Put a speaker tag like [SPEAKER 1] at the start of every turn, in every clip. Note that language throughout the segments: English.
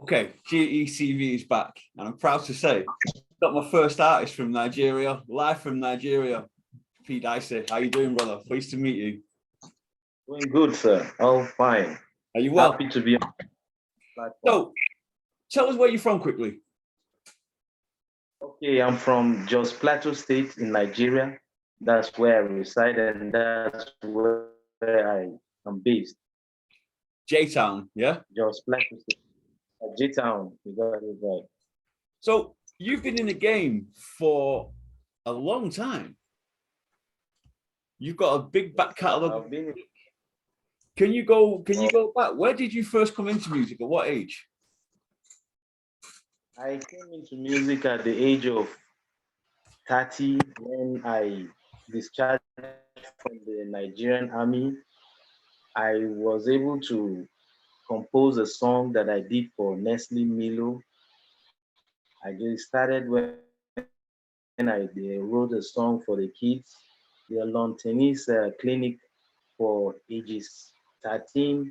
[SPEAKER 1] Okay, GECV is back, and I'm proud to say, got my first artist from Nigeria, live from Nigeria, P. Dicey. How you doing, brother? Pleased to meet you.
[SPEAKER 2] Doing good, sir. All fine.
[SPEAKER 1] Are you well?
[SPEAKER 2] Happy to be on the platform.
[SPEAKER 1] So, tell us where you're from quickly.
[SPEAKER 2] Okay, I'm from Jos Plateau State in Nigeria. That's where I reside, and that's where I am based.
[SPEAKER 1] J-Town, yeah?
[SPEAKER 2] Jos Plateau State. J-Town, you got it right.
[SPEAKER 1] So, you've been in the game for a long time. You've got a big back catalogue. Can you go back? Where did you first come into music? At what age?
[SPEAKER 2] I came into music at the age of 30 when I discharged from the Nigerian army. I was able to compose a song that I did for Nestle Milo. I just started when they wrote a song for the kids, the lawn tennis clinic for ages 13,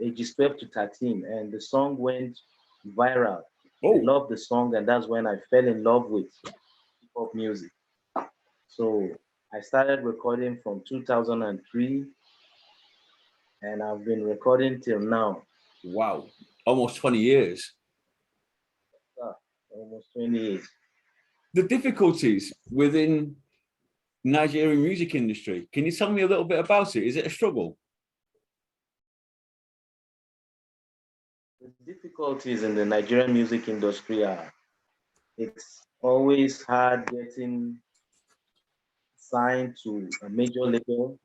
[SPEAKER 2] ages 12 to 13, and the song went viral.
[SPEAKER 1] Oh.
[SPEAKER 2] I loved the song, and that's when I fell in love with hip-hop music. So I started recording from 2003, and I've been recording till now.
[SPEAKER 1] Wow, almost 20 years.
[SPEAKER 2] Almost 20 years.
[SPEAKER 1] The difficulties within Nigerian music industry, can you tell me a little bit about it? Is it a struggle?
[SPEAKER 2] The difficulties in the Nigerian music industry are, it's always hard getting signed to a major label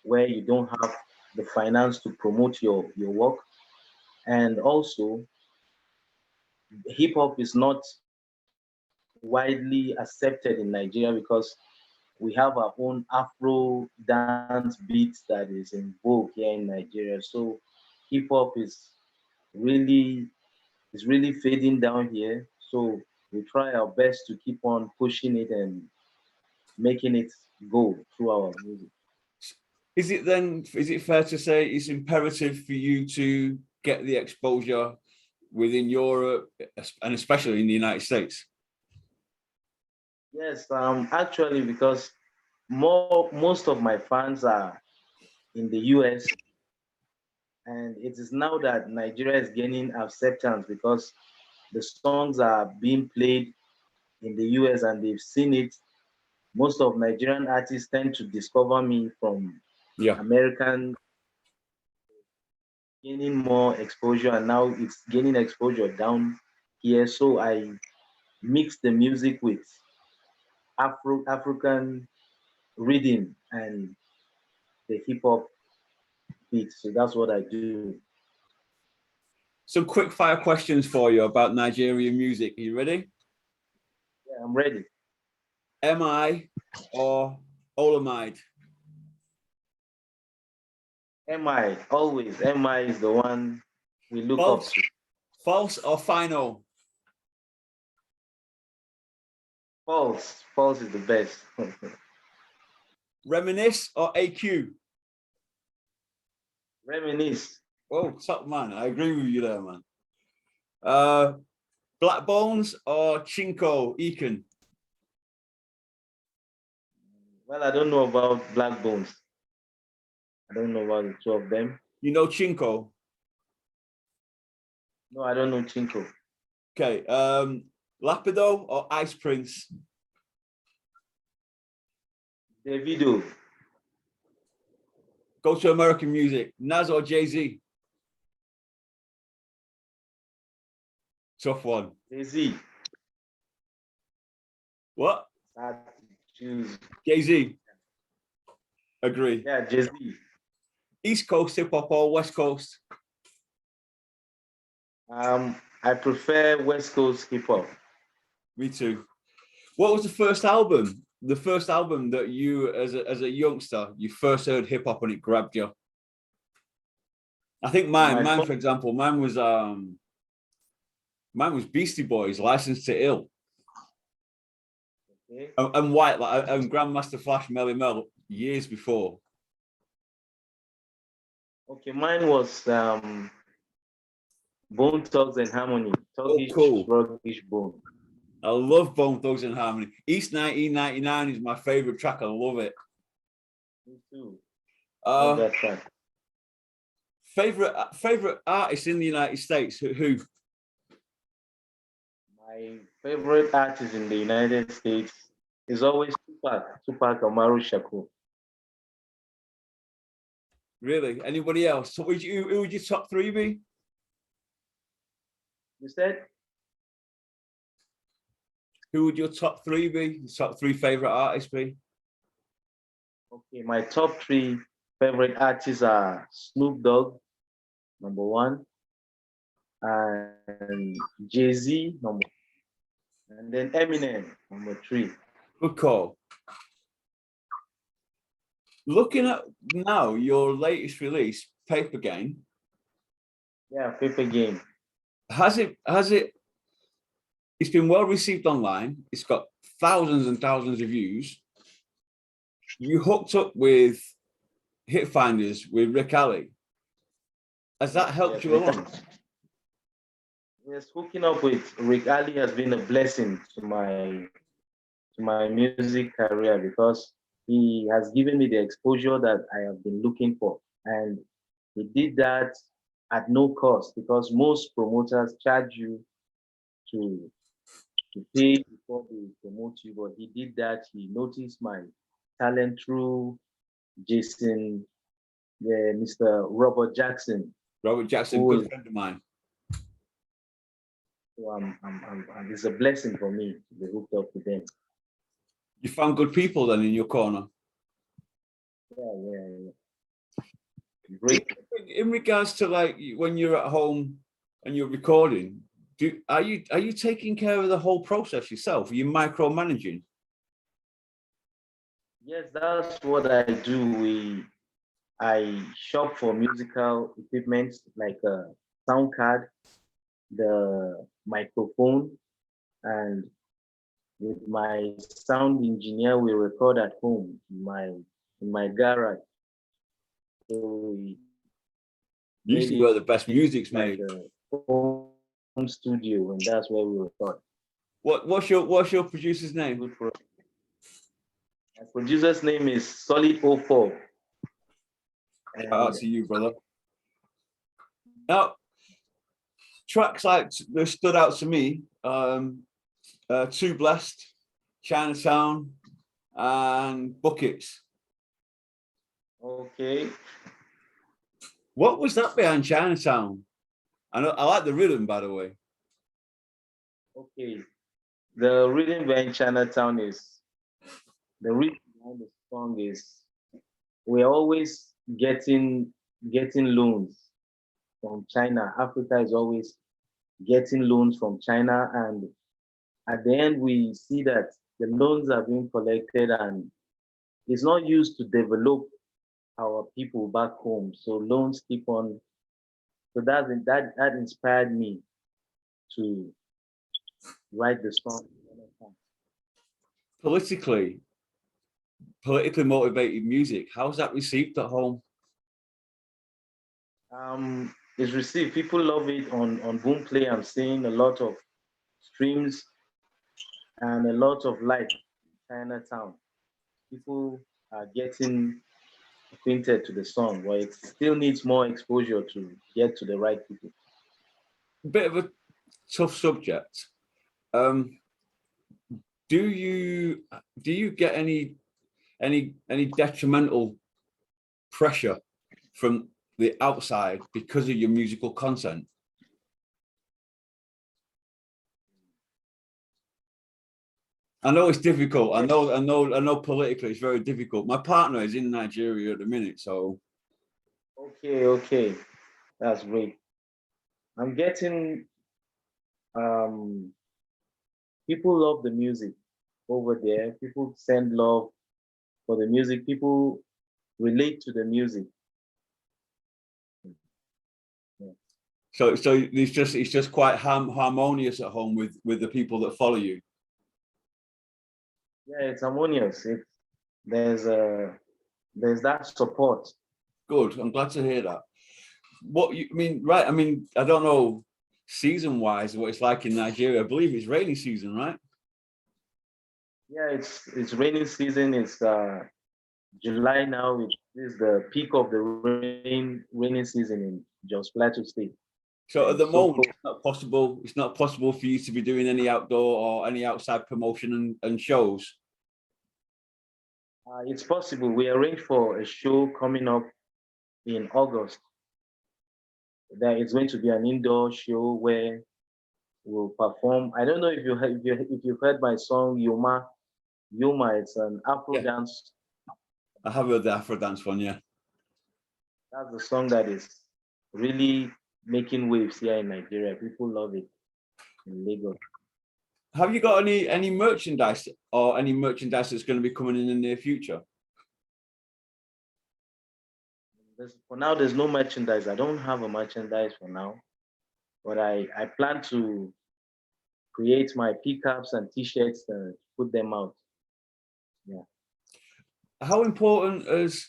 [SPEAKER 2] where you don't have the finance to promote your work. And also, hip hop is not widely accepted in Nigeria because we have our own Afro dance beats that is in vogue here in Nigeria. So hip hop is really fading down here. So we try our best to keep on pushing it and making it go through our music.
[SPEAKER 1] Is it fair to say it's imperative for you to get the exposure within Europe and especially in the United States?
[SPEAKER 2] Yes, actually, because most of my fans are in the US, and it is now that Nigeria is gaining acceptance because the songs are being played in the US and they've seen it. Most of Nigerian artists tend to discover me from American, gaining more exposure, and now it's gaining exposure down here. So I mix the music with African rhythm and the hip hop beat. So that's what I do.
[SPEAKER 1] Some quick fire questions for you about Nigerian music. Are you ready?
[SPEAKER 2] Yeah, I'm ready.
[SPEAKER 1] MI or Olamide?
[SPEAKER 2] MI, always. MI is the one we look
[SPEAKER 1] False,
[SPEAKER 2] up to.
[SPEAKER 1] False or final?
[SPEAKER 2] False. False is the best.
[SPEAKER 1] Reminisce or AQ?
[SPEAKER 2] Reminisce.
[SPEAKER 1] Oh, top man. I agree with you there, man. Black Bones or Chinko Ekan?
[SPEAKER 2] Well, I don't know about Black Bones. I don't know about the two of them.
[SPEAKER 1] You know Chinko?
[SPEAKER 2] No, I don't know Chinko.
[SPEAKER 1] Okay. Lapido or Ice Prince?
[SPEAKER 2] Davido.
[SPEAKER 1] Go to American music. Nas or Jay-Z? Tough one.
[SPEAKER 2] Jay-Z.
[SPEAKER 1] What?
[SPEAKER 2] I choose.
[SPEAKER 1] Jay-Z. Agree.
[SPEAKER 2] Yeah, Jay-Z.
[SPEAKER 1] East Coast hip hop or West Coast?
[SPEAKER 2] I prefer West Coast hip hop.
[SPEAKER 1] Me too. What was the first album? The first album that you, as a youngster, you first heard hip hop and it grabbed you? I think mine, for example, mine was Beastie Boys, License to Ill. Okay. And White, and Grandmaster Flash, Melly Mel, years before.
[SPEAKER 2] Okay, mine was Bone Thugs and Harmony.
[SPEAKER 1] Oh,
[SPEAKER 2] Thuggish,
[SPEAKER 1] cool.
[SPEAKER 2] ruggish bone.
[SPEAKER 1] I love Bone Thugs and Harmony. East 1999 is my favorite track. I love it.
[SPEAKER 2] Me too. Love that track.
[SPEAKER 1] Favorite artist in the United States? Who?
[SPEAKER 2] My favorite artist in the United States is always Tupac Amaru Shakur.
[SPEAKER 1] Really? Anybody else? So who would your top three be?
[SPEAKER 2] You said?
[SPEAKER 1] Who would your top three be? Your top three favorite artists be?
[SPEAKER 2] Okay, my top three favorite artists are Snoop Dogg, number one, and Jay-Z, number, and then Eminem, number three.
[SPEAKER 1] Good call. Looking at now your latest release, Paper Game.
[SPEAKER 2] Yeah, Paper Game.
[SPEAKER 1] Has it? It's been well received online. It's got thousands and thousands of views. You hooked up with Hit Finders with Rick Alley. Has that helped you along?
[SPEAKER 2] Yes, hooking up with Rick Alley has been a blessing to my music career because he has given me the exposure that I have been looking for. And he did that at no cost because most promoters charge you to pay before they promote you, but he did that. He noticed my talent through Jason, Mr. Robert Jackson.
[SPEAKER 1] Robert Jackson, good friend of mine.
[SPEAKER 2] So it's a blessing for me to be hooked up with them.
[SPEAKER 1] You found good people then in your corner.
[SPEAKER 2] Yeah. Great.
[SPEAKER 1] In regards to like when you're at home and you're recording, are you taking care of the whole process yourself? Are you micromanaging?
[SPEAKER 2] Yes, that's what I do. I shop for musical equipment like a sound card, the microphone, and with my sound engineer, we record at home in my garage. So
[SPEAKER 1] Usually where the best music's made.
[SPEAKER 2] Like a home studio, and that's where we record.
[SPEAKER 1] What's your producer's name?
[SPEAKER 2] My producer's name is Solid04.
[SPEAKER 1] Shout out to you, brother. Now, tracks like that stood out to me, Too Blessed, Chinatown, and Buckets.
[SPEAKER 2] Okay.
[SPEAKER 1] What was that behind Chinatown? I like the rhythm, by the way.
[SPEAKER 2] Okay. The rhythm behind Chinatown is, the rhythm behind the song is, we're always getting loans from China. Africa is always getting loans from China, and at the end we see that the loans are being collected and it's not used to develop our people back home. So loans keep on. So that inspired me to write the song.
[SPEAKER 1] Politically motivated music. How's that received at home?
[SPEAKER 2] It's received. People love it on Boomplay. I'm seeing a lot of streams and a lot of likes in Chinatown. People are getting acquainted to the song, but it still needs more exposure to get to the right people.
[SPEAKER 1] A bit of a tough subject. Do you get any detrimental pressure from the outside because of your musical content? I know it's difficult. I know politically it's very difficult. My partner is in Nigeria at the minute, so.
[SPEAKER 2] Okay. That's great. I'm getting people love the music over there. People send love for the music. People relate to the music.
[SPEAKER 1] Yeah. So it's just quite harmonious at home with the people that follow you.
[SPEAKER 2] Yeah, it's harmonious. There's that support.
[SPEAKER 1] Good. I'm glad to hear that. What you mean, right? I mean, I don't know season-wise, what it's like in Nigeria. I believe it's rainy season, right?
[SPEAKER 2] Yeah, it's raining season. It's July now. It is the peak of the raining season in Jos Plateau State.
[SPEAKER 1] So at
[SPEAKER 2] And
[SPEAKER 1] the
[SPEAKER 2] so
[SPEAKER 1] moment, it's not possible. It's not possible for you to be doing any outdoor or any outside promotion and shows.
[SPEAKER 2] it's possible. We arranged for a show coming up in August. That it's going to be an indoor show where we'll perform. I don't know if you've heard my song Yoma. Yoma, it's an Afro
[SPEAKER 1] Yeah,
[SPEAKER 2] dance.
[SPEAKER 1] I have heard the Afro dance one. Yeah.
[SPEAKER 2] That's the song that is really making waves here in Nigeria. People love it in Lagos.
[SPEAKER 1] Have you got any merchandise or any merchandise that's going to be coming in the near future?
[SPEAKER 2] For now, there's no merchandise. I don't have a merchandise for now, but I plan to create my pickups and t-shirts and put them out. Yeah.
[SPEAKER 1] How important has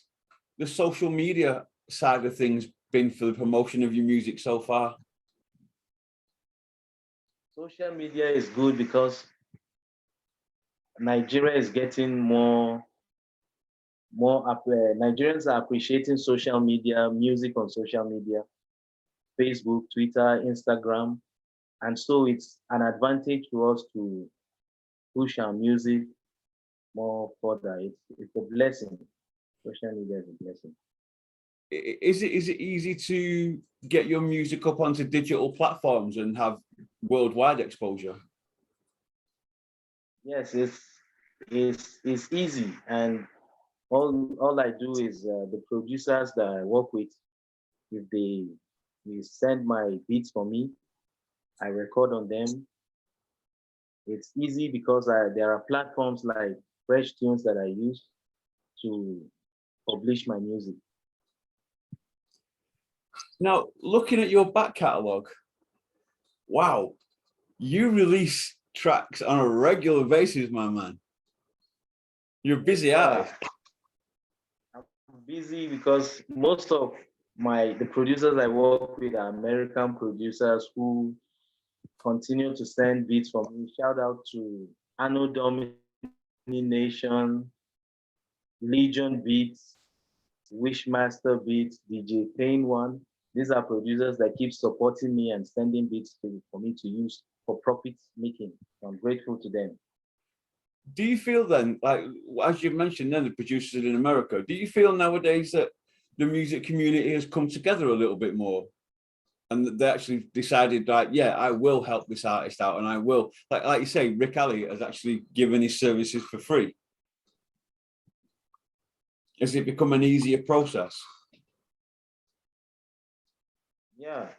[SPEAKER 1] the social media side of things been for the promotion of your music so far?
[SPEAKER 2] Social media is good because Nigeria is getting more Nigerians are appreciating social media, music on social media, Facebook, Twitter, Instagram, and so it's an advantage to us to push our music more further. It's a blessing. Social media is a blessing.
[SPEAKER 1] Is it easy to get your music up onto digital platforms and have worldwide exposure?
[SPEAKER 2] Yes, it's easy, and all I do is the producers that I work with, if they send my beats for me, I record on them. It's easy because there are platforms like Fresh Tunes that I use to publish my music.
[SPEAKER 1] Now, looking at your back catalogue, wow, you release tracks on a regular basis, my man. You're a busy artist.
[SPEAKER 2] I'm busy because most of the producers I work with are American producers who continue to send beats for me. Shout out to Anno Domini Nation, Legion Beats, Wishmaster Beats, DJ Pain One. These are producers that keep supporting me and sending beats for me to use for profit making. I'm grateful to them.
[SPEAKER 1] Do you feel then, like, as you mentioned then, the producers in America, do you feel nowadays that the music community has come together a little bit more and they actually decided, like, yeah, I will help this artist out and I will, like you say, Rick Alley has actually given his services for free? Has it become an easier process?
[SPEAKER 2] Yeah,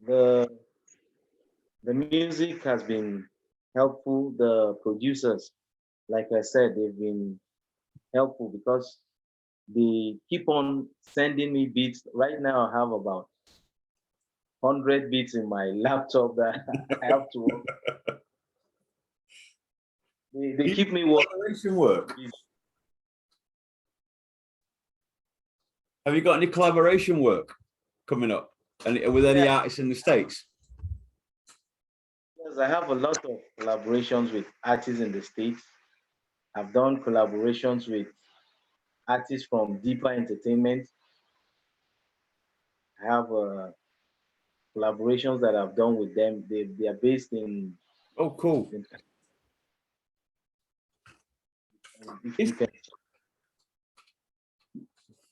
[SPEAKER 2] the music has been helpful. The producers, like I said, they've been helpful because they keep on sending me beats. Right now, I have about 100 beats in my laptop that I have to work. They keep me working.
[SPEAKER 1] Collaboration work. Have you got any collaboration work coming up and with any artists in the States?
[SPEAKER 2] Yes, I have a lot of collaborations with artists in the States. I've done collaborations with artists from Deeper Entertainment. I have collaborations that I've done with them. They are based in.
[SPEAKER 1] Oh, cool.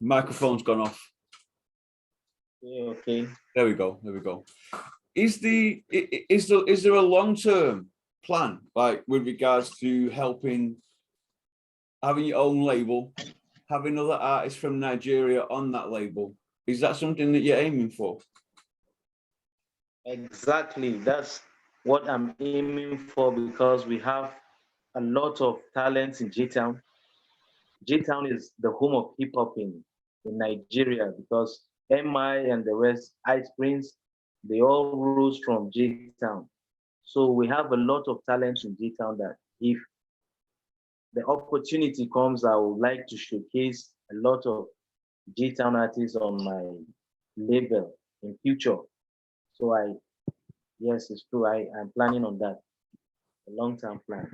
[SPEAKER 1] Microphone's gone off.
[SPEAKER 2] Okay.
[SPEAKER 1] There we go. There we go. Is there a long-term plan, like with regards to having your own label, having other artists from Nigeria on that label? Is that something that you're aiming for?
[SPEAKER 2] Exactly. That's what I'm aiming for because we have a lot of talents in J-Town. J-Town is the home of hip hop in Nigeria because MI and the rest, Ice Prince, they all rose from J-Town. So we have a lot of talents in J-Town that if the opportunity comes, I would like to showcase a lot of J-Town artists on my label in future. So Yes, it's true. I'm planning on that. A long-term plan.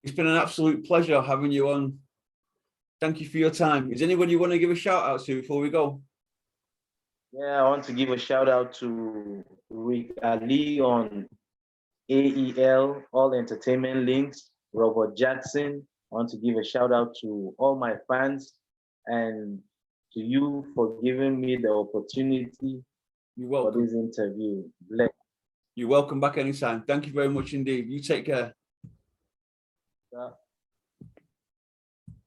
[SPEAKER 1] It's been an absolute pleasure having you on. Thank you for your time. Is anyone you want to give a shout out to before we go?
[SPEAKER 2] Yeah, I want to give a shout out to Rick Ali on AEL, All Entertainment Links, Robert Jackson. I want to give a shout out to all my fans and to you for giving me the opportunity
[SPEAKER 1] You're
[SPEAKER 2] for
[SPEAKER 1] welcome.
[SPEAKER 2] this interview. Bless.
[SPEAKER 1] You're welcome back anytime. Thank you very much indeed. You take care.
[SPEAKER 2] Yeah.